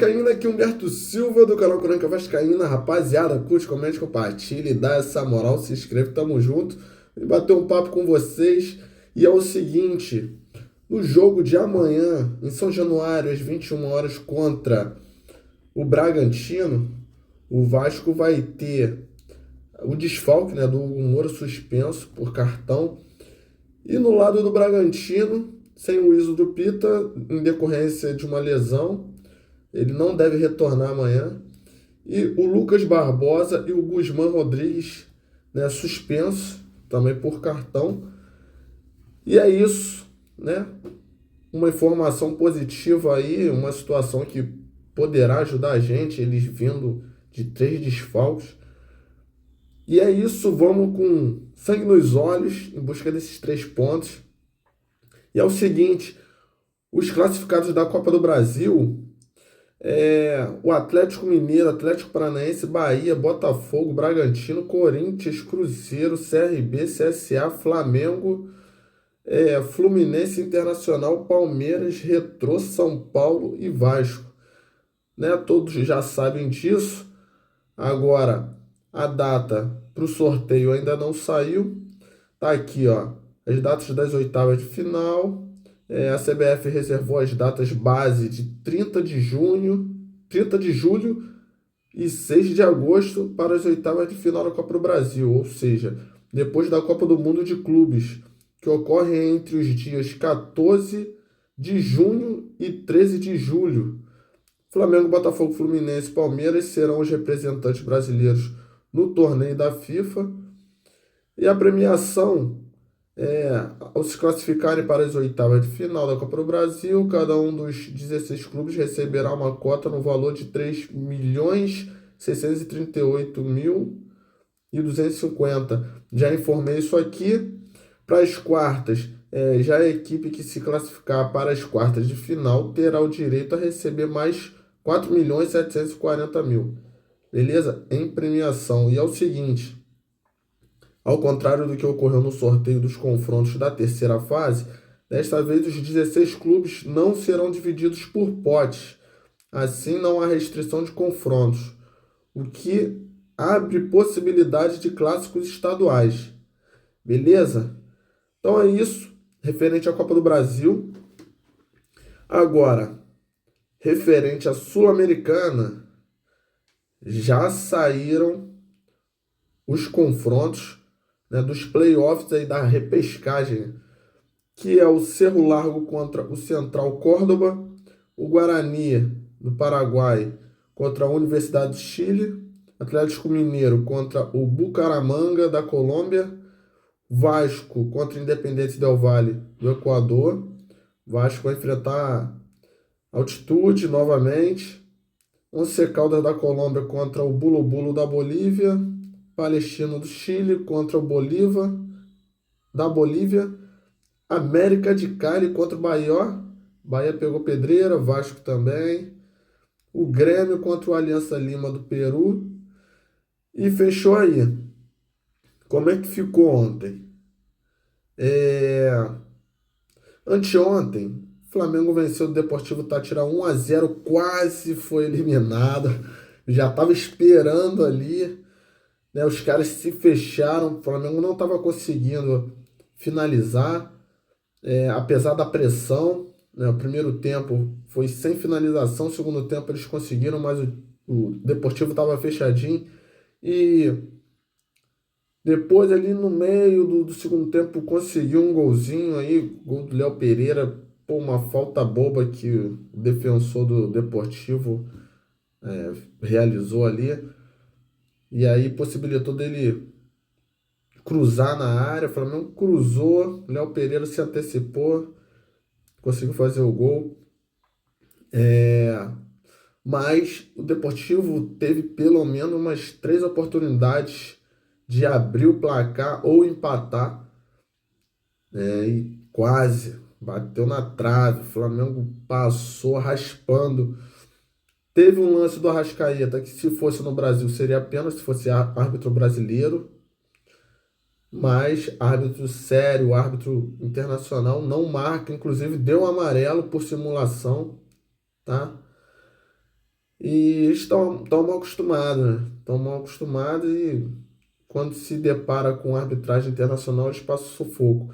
Vascaína, aqui Humberto Silva do canal Crônica Vascaína. Rapaziada, curte, comente, compartilha e dá essa moral, se inscreve, tamo junto. E bater um papo com vocês. E é o seguinte, no jogo de amanhã, em São Januário, às 21 horas, contra o Bragantino, o Vasco vai ter o desfalque, né, do Hugo Moura suspenso por cartão. E no lado do Bragantino, sem o Iso do Pita, em decorrência de uma lesão. Ele não deve retornar amanhã. E o Lucas Barbosa e o Guzmán Rodrigues, né, suspenso também por cartão. E é isso, né? Uma informação positiva aí, uma situação que poderá ajudar a gente, eles vindo de 3 desfalques. E é isso, vamos com sangue nos olhos em busca desses 3 pontos. E é o seguinte, os classificados da Copa do Brasil... o Atlético Mineiro, Atlético Paranaense, Bahia, Botafogo, Bragantino, Corinthians, Cruzeiro, CRB, CSA, Flamengo, Fluminense, Internacional, Palmeiras, Retrô, São Paulo e Vasco. Né? Todos já sabem disso. Agora, a data para o sorteio ainda não saiu. Tá aqui, ó, as datas das oitavas de final. A CBF reservou as datas base de 30 de julho e 6 de agosto para as oitavas de final da Copa do Brasil, ou seja, depois da Copa do Mundo de Clubes, que ocorre entre os dias 14 de junho e 13 de julho. Flamengo, Botafogo, Fluminense e Palmeiras serão os representantes brasileiros no torneio da FIFA. E a premiação, ao se classificarem para as oitavas de final da Copa do Brasil, cada um dos 16 clubes receberá uma cota no valor de 3.638.250. Já informei isso aqui. Para as quartas, já a equipe que se classificar para as quartas de final terá o direito a receber mais 4.740.000. Beleza? Em premiação. E é o seguinte, ao contrário do que ocorreu no sorteio dos confrontos da terceira fase, desta vez os 16 clubes não serão divididos por potes. Assim, não há restrição de confrontos, o que abre possibilidade de clássicos estaduais. Beleza? Então é isso, referente à Copa do Brasil. Agora, referente à Sul-Americana, já saíram os confrontos, né, dos playoffs aí da repescagem, que é o Cerro Largo contra o Central Córdoba, o Guarani do Paraguai contra a Universidade de Chile, Atlético Mineiro contra o Bucaramanga da Colômbia, Vasco contra o Independente Del Valle do Equador. Vasco vai enfrentar altitude novamente. Once Caldas da Colômbia contra o Bulo Bulo da Bolívia. Palestino do Chile contra o Bolívar da Bolívia. América de Cali contra o Bahia. Bahia pegou pedreira, Vasco também. O Grêmio contra o Aliança Lima do Peru. E fechou aí. Como é que ficou ontem? Anteontem, Flamengo venceu o Deportivo Táchira 1-0, quase foi eliminado. Já estava esperando ali, né? Os caras se fecharam, o Flamengo não estava conseguindo finalizar, apesar da pressão, né? O primeiro tempo foi sem finalização, o segundo tempo eles conseguiram, mas o Deportivo estava fechadinho. E depois ali no meio do segundo tempo conseguiu um golzinho aí, gol do Léo Pereira, pô, uma falta boba que o defensor do Deportivo realizou ali. E aí possibilitou dele cruzar na área, o Flamengo cruzou, Léo Pereira se antecipou, conseguiu fazer o gol. Mas o Deportivo teve pelo menos umas 3 oportunidades de abrir o placar ou empatar, e quase bateu na trave. O Flamengo passou raspando. Teve um lance do Arrascaeta que, se fosse no Brasil, seria apenas se fosse árbitro brasileiro, mas árbitro sério, árbitro internacional, não marca, inclusive deu amarelo por simulação, tá? E estão mal acostumados, né? Estão mal acostumados e quando se depara com arbitragem internacional, eles passam sufoco.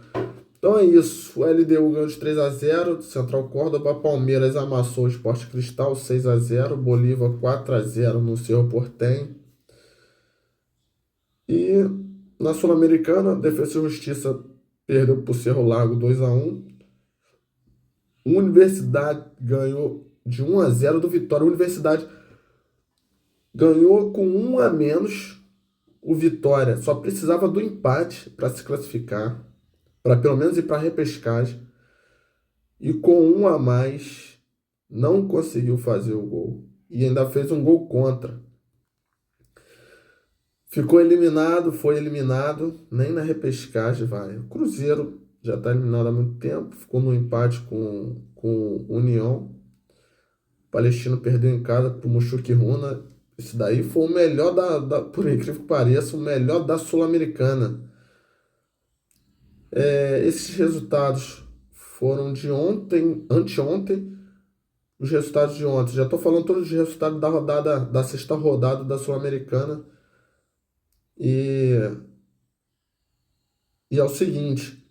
Então é isso. O LDU ganhou de 3-0 do Central Córdoba. Palmeiras amassou o Sport Cristal 6-0. Bolívar 4-0 no Cerro Porteño. E na Sul-Americana, Defensa e Justiça perdeu para o Cerro Largo 2-1. Universidade ganhou de 1-0 do Vitória. Universidade ganhou com 1 a menos. O Vitória só precisava do empate para se classificar, para pelo menos ir para a repescagem. E com 1 a mais, não conseguiu fazer o gol. E ainda fez um gol contra. Ficou eliminado, foi eliminado, nem na repescagem vai. O Cruzeiro já está eliminado há muito tempo, ficou no empate com União. O Palestino perdeu em casa para o Muxuquiruna. Esse daí foi o melhor por incrível que pareça, o melhor da Sul-Americana. Esses resultados foram de ontem, anteontem, os resultados de ontem. Já estou falando todos os resultados da sexta rodada da Sul-Americana. E é o seguinte,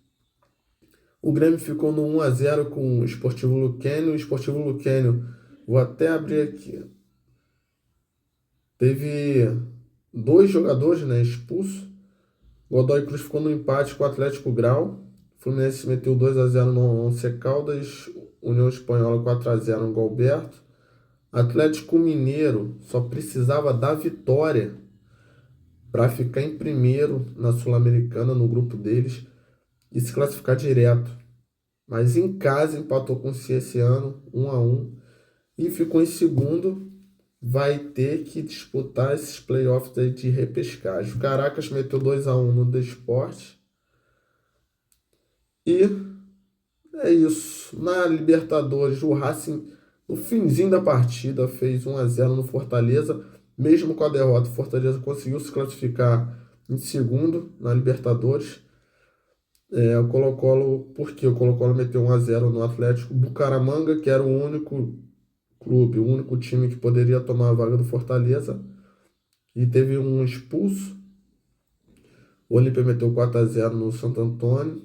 o Grêmio ficou no 1-0 com o Sportivo Luquenio. O Sportivo Luquenio, vou até abrir aqui, teve 2 jogadores, né, expulsos. Godoy Cruz ficou no empate com o Atlético Grau. Fluminense meteu 2-0 no Once Caldas. União Espanhola 4-0 no Galberto. Atlético Mineiro só precisava da vitória para ficar em primeiro na Sul-Americana, no grupo deles, e se classificar direto. Mas em casa empatou com o Cienciano 1-1 e ficou em segundo. Vai ter que disputar esses playoffs aí de repescagem. O Caracas meteu 2-1 no Desportes. E é isso. Na Libertadores, o Racing, no finzinho da partida, fez 1-0 no Fortaleza. Mesmo com a derrota, o Fortaleza conseguiu se classificar em segundo na Libertadores. O Colo-Colo, porque o Colo-Colo meteu 1-0 no Atlético Bucaramanga, que era o único clube, o único time que poderia tomar a vaga do Fortaleza, e teve um expulso. O Olímpia meteu 4-0 no Santo Antônio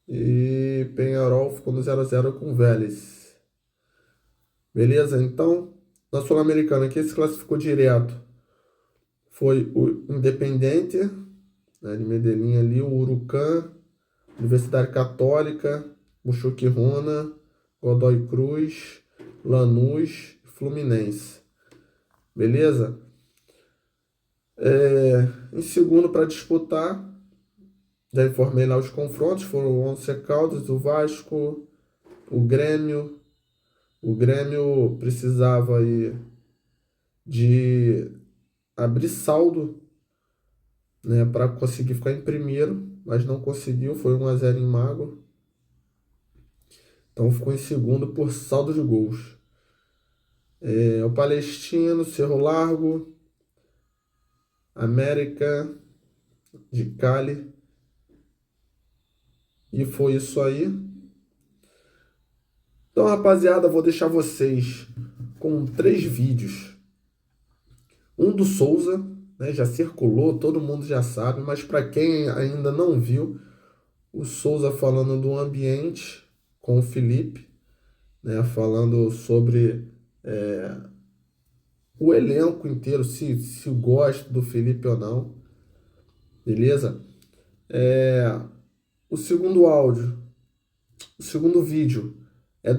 e Peñarol ficou no 0-0 com o Vélez. Beleza? Então, na Sul-Americana, quem se classificou direto foi o Independiente, né, de Medellín ali, o Huracan, Universidade Católica, Muxuquiruna, Godoy Cruz, Lanús, Fluminense. Beleza? Em segundo para disputar, já informei lá os confrontos, foram o Once Caldas, o Vasco, o Grêmio. O Grêmio precisava aí de abrir saldo, né, para conseguir ficar em primeiro, mas não conseguiu, foi 1-0 em Mago. Então ficou em segundo por saldo de gols. O Palestino, Cerro Largo, América de Cali. E foi isso aí. Então, rapaziada, vou deixar vocês com 3 vídeos. Um do Souza, né, já circulou, todo mundo já sabe, mas para quem ainda não viu, o Souza falando do ambiente com o Felipe, né, falando sobre o elenco inteiro, se gosta do Felipe ou não, beleza? O segundo áudio, o segundo vídeo é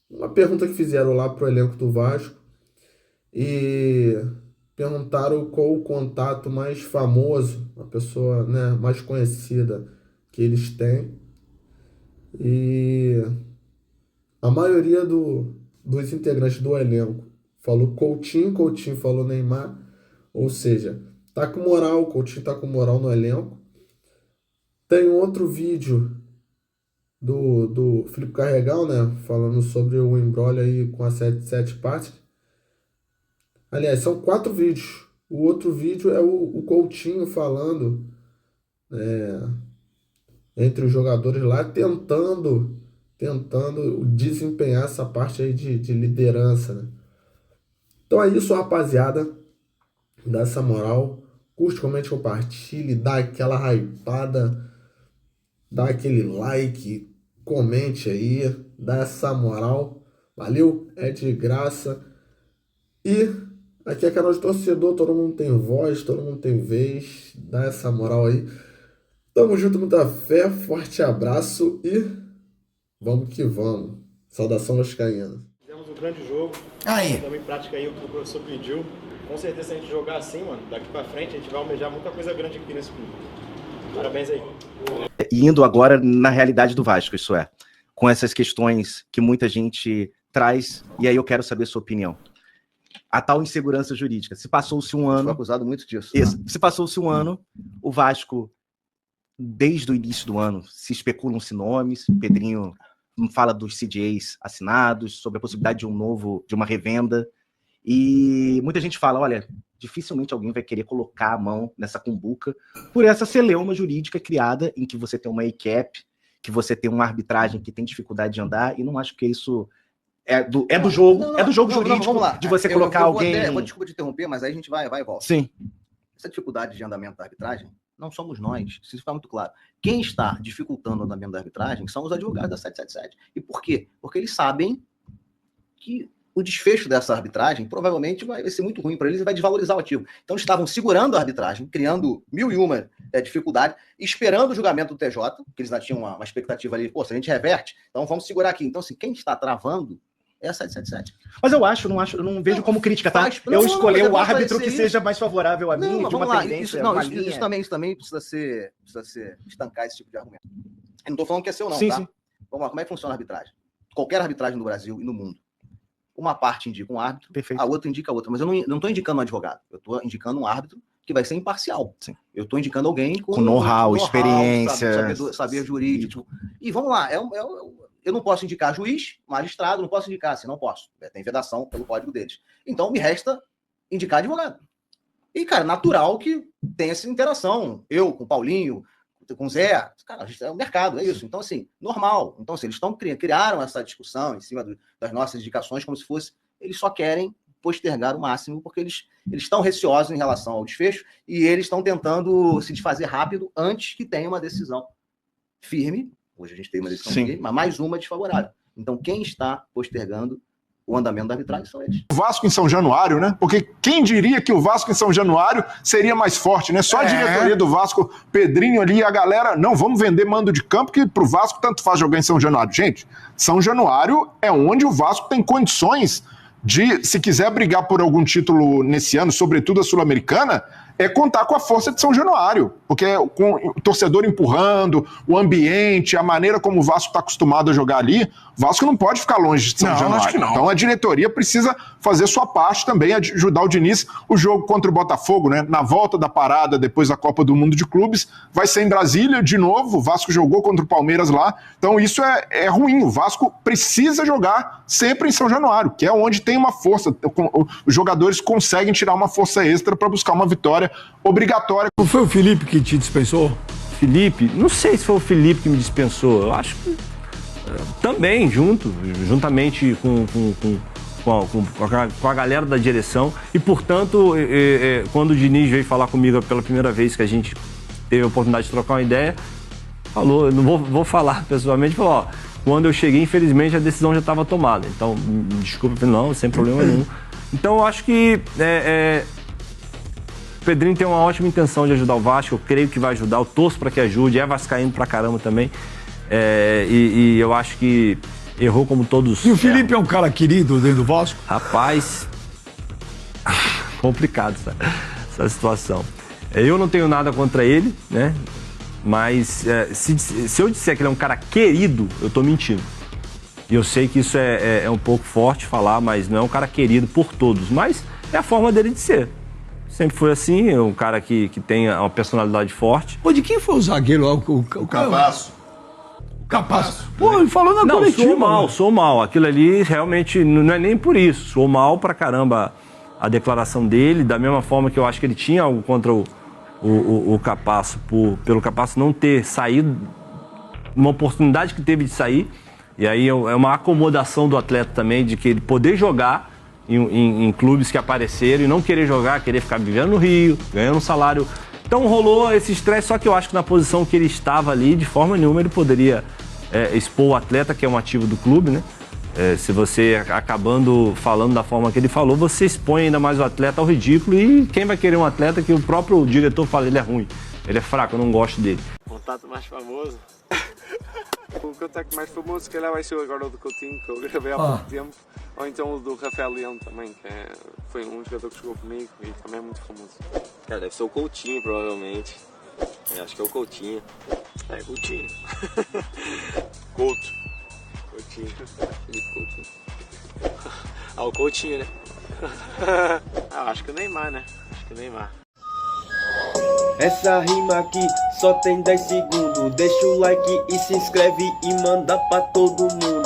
uma pergunta que fizeram lá pro elenco do Vasco e perguntaram qual o contato mais famoso, a pessoa, né, mais conhecida que eles têm. E a maioria dos integrantes do elenco falou Coutinho, Coutinho falou Neymar, ou seja, tá com moral, Coutinho tá com moral no elenco. Tem outro vídeo do Felipe Carregal, né, falando sobre o imbróglio aí com a 77 partes. Aliás, são 4 vídeos. O outro vídeo é o Coutinho falando entre os jogadores lá, tentando tentando desempenhar essa parte aí de liderança, né? Então é isso, rapaziada. Dá essa moral. Curte, comente, compartilhe. Dá aquela hypada. Dá aquele like. Comente aí. Dá essa moral. Valeu? É de graça. E aqui é canal de torcedor. Todo mundo tem voz. Todo mundo tem vez. Dá essa moral aí. Tamo junto, muita fé. Forte abraço e vamos que vamos. Saudação vascaína. Fizemos um grande jogo. Aí. Estamos em prática aí o que o professor pediu. Com certeza, se a gente jogar assim, mano, daqui pra frente, a gente vai almejar muita coisa grande aqui nesse clube. Parabéns aí. Indo agora na realidade do Vasco, isso é, com essas questões que muita gente traz, e aí eu quero saber a sua opinião. A tal insegurança jurídica. Se passou-se um ano... Foi acusado muito disso. Isso. Se passou-se um ano, o Vasco, desde o início do ano, se especulam-se nomes, Pedrinho fala dos CDAs assinados, sobre a possibilidade de uma revenda, e muita gente fala, olha, dificilmente alguém vai querer colocar a mão nessa cumbuca por essa celeuma jurídica criada em que você tem uma ECAP, que você tem uma arbitragem que tem dificuldade de andar, e não acho que isso é do jogo jurídico, vamos lá. de você colocar alguém... Eu vou desculpa te interromper, mas aí a gente vai e volta. Sim. Essa dificuldade de andamento da arbitragem, não somos nós, isso fica muito claro. Quem está dificultando o andamento da arbitragem são os advogados da 777. E por quê? Porque eles sabem que o desfecho dessa arbitragem provavelmente vai ser muito ruim para eles e vai desvalorizar o ativo. Então, eles estavam segurando a arbitragem, criando mil e uma dificuldade, esperando o julgamento do TJ, que eles já tinham uma expectativa ali, pô, se a gente reverte, então vamos segurar aqui. Então, assim, quem está travando é a 777. Mas eu não vejo como crítica, tá? Eu escolher o árbitro que seja mais favorável a mim, de uma tendência, isso também precisa estancar esse tipo de argumento. Eu não estou falando que é seu não, sim, tá? Sim. Vamos lá, como é que funciona a arbitragem? Qualquer arbitragem no Brasil e no mundo. Uma parte indica um árbitro, perfeito, a outra indica a outra. Mas eu não estou indicando um advogado. Eu estou indicando um árbitro que vai ser imparcial. Sim. Eu estou indicando alguém com know-how, experiência. Saber jurídico. E vamos lá, eu não posso indicar juiz, magistrado, não posso indicar, assim, não posso. Tem vedação pelo código deles. Então, me resta indicar advogado. E, cara, natural que tenha essa interação. Eu com o Paulinho, com o Zé, cara, a gente é o mercado, é isso. Então, assim, normal. Então, assim, eles criaram essa discussão em cima das nossas indicações como se fosse, eles só querem postergar o máximo, porque eles estão receosos em relação ao desfecho e eles estão tentando se desfazer rápido antes que tenha uma decisão firme. Hoje a gente tem uma decisão firme, mas mais uma desfavorável. Então, quem está postergando o andamento da arbitragem são eles. O Vasco em São Januário, né? Porque quem diria que o Vasco em São Januário seria mais forte, né? Só a diretoria do Vasco, Pedrinho ali, a galera, não, vamos vender mando de campo, que pro Vasco tanto faz jogar em São Januário. Gente, São Januário é onde o Vasco tem condições de, se quiser brigar por algum título nesse ano, sobretudo a Sul-Americana, é contar com a força de São Januário, porque com o torcedor empurrando, o ambiente, a maneira como o Vasco está acostumado a jogar ali, o Vasco não pode ficar longe de São Januário. Acho que não. Então a diretoria precisa fazer sua parte também, ajudar o Diniz. O jogo contra o Botafogo, né, na volta da parada depois da Copa do Mundo de Clubes, vai ser em Brasília de novo, o Vasco jogou contra o Palmeiras lá, então isso é ruim, o Vasco precisa jogar sempre em São Januário, que é onde tem uma força, os jogadores conseguem tirar uma força extra para buscar uma vitória obrigatória. Não foi o Felipe que te dispensou? Felipe? Não sei se foi o Felipe que me dispensou. Eu acho que também, juntamente com a galera da direção. E, portanto, quando o Diniz veio falar comigo pela primeira vez que a gente teve a oportunidade de trocar uma ideia, falou, eu não vou falar pessoalmente, falou, ó, quando eu cheguei, infelizmente, a decisão já estava tomada. Então, desculpa, não, sem problema nenhum. Então, eu acho que o Pedrinho tem uma ótima intenção de ajudar o Vasco, eu creio que vai ajudar, eu torço para que ajude, é vascaíno pra caramba também. E eu acho que errou como todos. E o Felipe é um cara querido dentro do Vasco? Rapaz, complicado essa situação. Eu não tenho nada contra ele, né? Mas se eu disser que ele é um cara querido, eu tô mentindo. E eu sei que isso é um pouco forte falar, mas não é um cara querido por todos. Mas é a forma dele de ser. Sempre foi assim, é um cara que tem uma personalidade forte. Pô, de quem foi o zagueiro lá? O Capasso. Capasso. Pô, ele falou na coletiva. Sou mal. Aquilo ali realmente não é nem por isso. Sou mal pra caramba a declaração dele, da mesma forma que eu acho que ele tinha algo contra o Capasso, pelo Capasso não ter saído, uma oportunidade que teve de sair. E aí é uma acomodação do atleta também, de que ele poder jogar em clubes que apareceram e não querer jogar, querer ficar vivendo no Rio, ganhando um salário. Então rolou esse estresse, só que eu acho que na posição que ele estava ali, de forma nenhuma ele poderia expor o atleta, que é um ativo do clube, né? Se você acabando falando da forma que ele falou, você expõe ainda mais o atleta ao ridículo, e quem vai querer um atleta que o próprio diretor fala, ele é ruim, ele é fraco, eu não gosto dele. Contato mais famoso? O contacto mais famoso, se calhar, vai ser agora o do Coutinho, que eu gravei há pouco tempo, ou então o do Rafael Leão também, que foi um jogador que jogou comigo e também é muito famoso. Cara, deve ser o Coutinho, provavelmente. Acho que é o Coutinho. Coutinho. Coutinho. Felipe Coutinho. O Coutinho, né? Acho que o Neymar, né? Acho que o Neymar. Essa rima aqui só tem 10 segundos. Deixa o like e se inscreve e manda pra todo mundo.